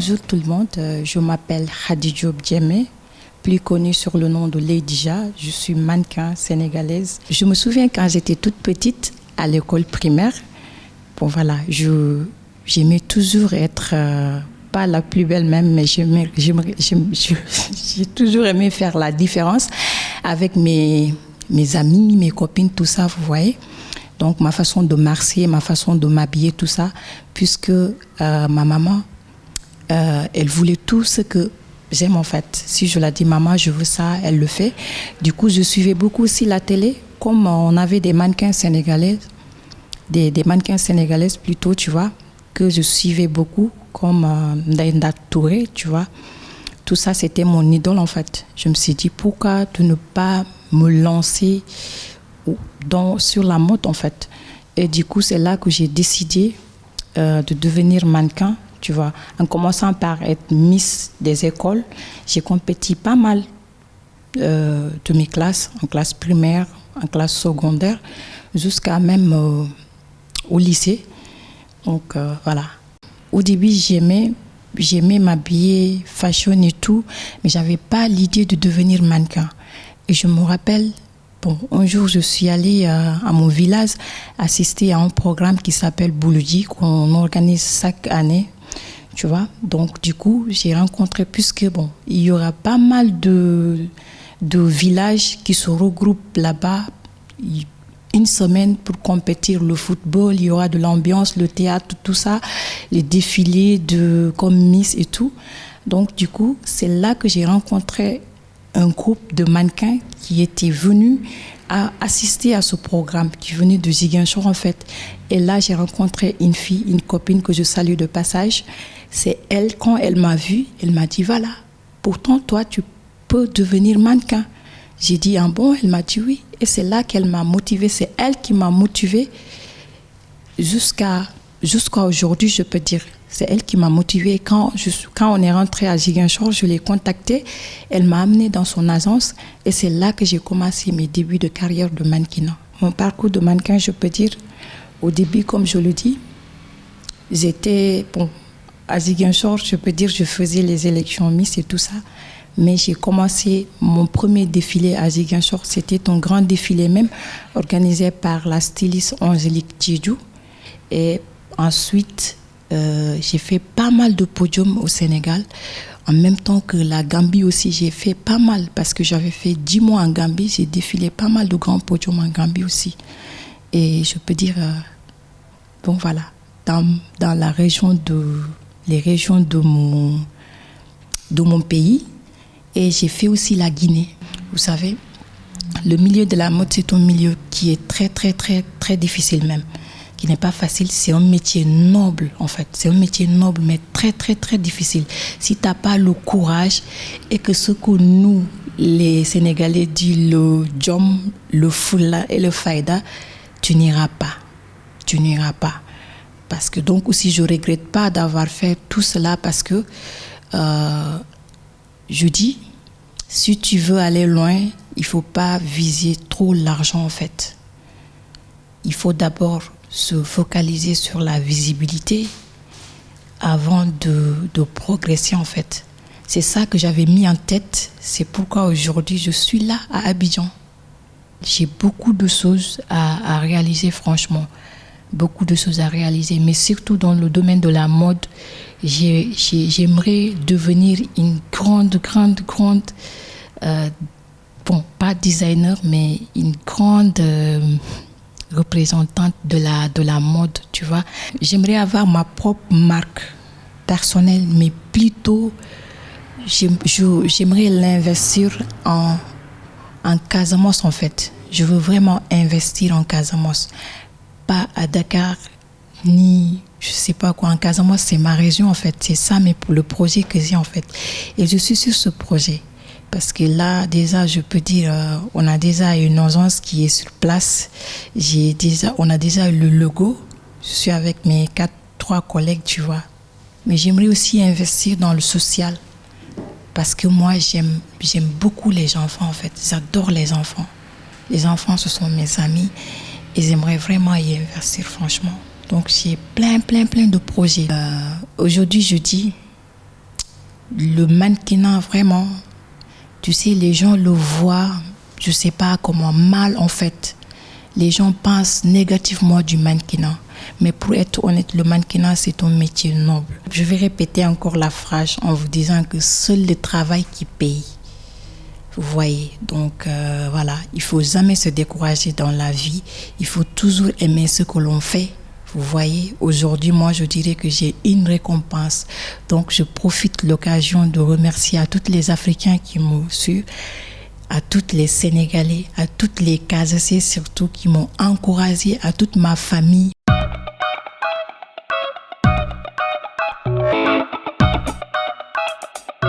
Bonjour tout le monde, je m'appelle Khady Diop Diémé, plus connue sur le nom de Lady-Ja. Je suis mannequin sénégalaise. Je me souviens quand j'étais toute petite à l'école primaire, bon voilà, j'aimais toujours être, pas la plus belle même, mais j'ai toujours aimé faire la différence avec mes amis, mes copines, tout ça, vous voyez. Donc ma façon de marcher, ma façon de m'habiller, tout ça, puisque ma maman, elle voulait tout ce que j'aime en fait. Si je la dis maman, je veux ça, elle le fait. Du coup, je suivais beaucoup aussi la télé, comme on avait des mannequins sénégalaises, des mannequins sénégalaises plutôt, tu vois, que je suivais beaucoup, comme Ndaïda Touré, tu vois. Tout ça, c'était mon idole en fait. Je me suis dit, pourquoi ne pas me lancer sur la mode en fait. Et du coup, c'est là que j'ai décidé de devenir mannequin, tu vois. En commençant par être Miss des écoles, j'ai compéti pas mal de mes classes, en classe primaire, en classe secondaire, jusqu'à même au lycée. Donc voilà. Au début, j'aimais m'habiller fashion et tout, mais j'avais pas l'idée de devenir mannequin. Et je me rappelle, un jour, je suis allée à mon village assister à un programme qui s'appelle Bouloudji, qu'on organise chaque année, tu vois. Donc, du coup, j'ai rencontré, puisque, il y aura pas mal de villages qui se regroupent là-bas une semaine pour compétir le football, il y aura de l'ambiance, le théâtre, tout ça, les défilés comme Miss et tout. Donc, du coup, c'est là que j'ai rencontré un groupe de mannequins qui était venu à assister à ce programme, qui venait de Ziguinchor en fait. Et là, j'ai rencontré une fille, une copine que je salue de passage. C'est elle, quand elle m'a vue, elle m'a dit, voilà, pourtant toi, tu peux devenir mannequin. J'ai dit, ah bon? Elle m'a dit oui. Et c'est là qu'elle m'a motivée. C'est elle qui m'a motivée jusqu'à aujourd'hui, je peux dire. C'est elle qui m'a motivée. Quand on est rentré à Ziguinchor, je l'ai contactée. Elle m'a amenée dans son agence. Et c'est là que j'ai commencé mes débuts de carrière de mannequinat. Mon parcours de mannequin, je peux dire, au début, comme je le dis, j'étais, à Ziguinchor, je peux dire, je faisais les élections Miss et tout ça. Mais j'ai commencé mon premier défilé à Ziguinchor. C'était un grand défilé même, organisé par la styliste Angélique Djedjou. Et ensuite, j'ai fait pas mal de podiums au Sénégal. En même temps que la Gambie aussi, j'ai fait pas mal. Parce que j'avais fait 10 mois en Gambie. J'ai défilé pas mal de grands podiums en Gambie aussi. Et je peux dire, voilà, dans les régions de mon pays. Et j'ai fait aussi la Guinée. Vous savez, le milieu de la mode, c'est un milieu qui est très, très, très, très difficile même, qui n'est pas facile. C'est un métier noble, en fait. C'est un métier noble, mais très, très, très difficile. Si tu n'as pas le courage et que ce que nous, les Sénégalais, disent le djom, le foula et le faïda, tu n'iras pas. Tu n'iras pas. Parce que donc aussi, je ne regrette pas d'avoir fait tout cela parce que je dis, si tu veux aller loin, il ne faut pas viser trop l'argent en fait. Il faut d'abord se focaliser sur la visibilité avant de progresser en fait. C'est ça que j'avais mis en tête. C'est pourquoi aujourd'hui je suis là à Abidjan. J'ai beaucoup de choses à réaliser franchement. Beaucoup de choses à réaliser, mais surtout dans le domaine de la mode, j'aimerais devenir une grande, pas designer, mais une grande représentante de la mode, tu vois. J'aimerais avoir ma propre marque personnelle, mais plutôt, j'aimerais l'investir en Casamance, en fait. Je veux vraiment investir en Casamance. Pas à Dakar, ni je sais pas quoi. En Casamance, c'est ma région en fait. C'est ça, mais pour le projet que j'ai en fait. Et je suis sur ce projet. Parce que là, déjà, je peux dire, on a déjà une agence qui est sur place. On a déjà le logo. Je suis avec mes 3 collègues, tu vois. Mais j'aimerais aussi investir dans le social. Parce que moi, j'aime beaucoup les enfants en fait. J'adore les enfants. Les enfants, ce sont mes amis. Et j'aimerais vraiment y investir, franchement. Donc, j'ai plein de projets. Aujourd'hui, je dis, le mannequinat, vraiment, tu sais, les gens le voient, je sais pas comment, mal en fait. Les gens pensent négativement du mannequinat. Mais pour être honnête, le mannequinat, c'est un métier noble. Je vais répéter encore la phrase en vous disant que seul le travail qui paye. Vous voyez, donc voilà, il faut jamais se décourager dans la vie. Il faut toujours aimer ce que l'on fait. Vous voyez, aujourd'hui, moi, je dirais que j'ai une récompense. Donc, je profite de l'occasion de remercier à tous les Africains qui m'ont su, à tous les Sénégalais, à toutes les Casacés surtout qui m'ont encouragé, à toute ma famille.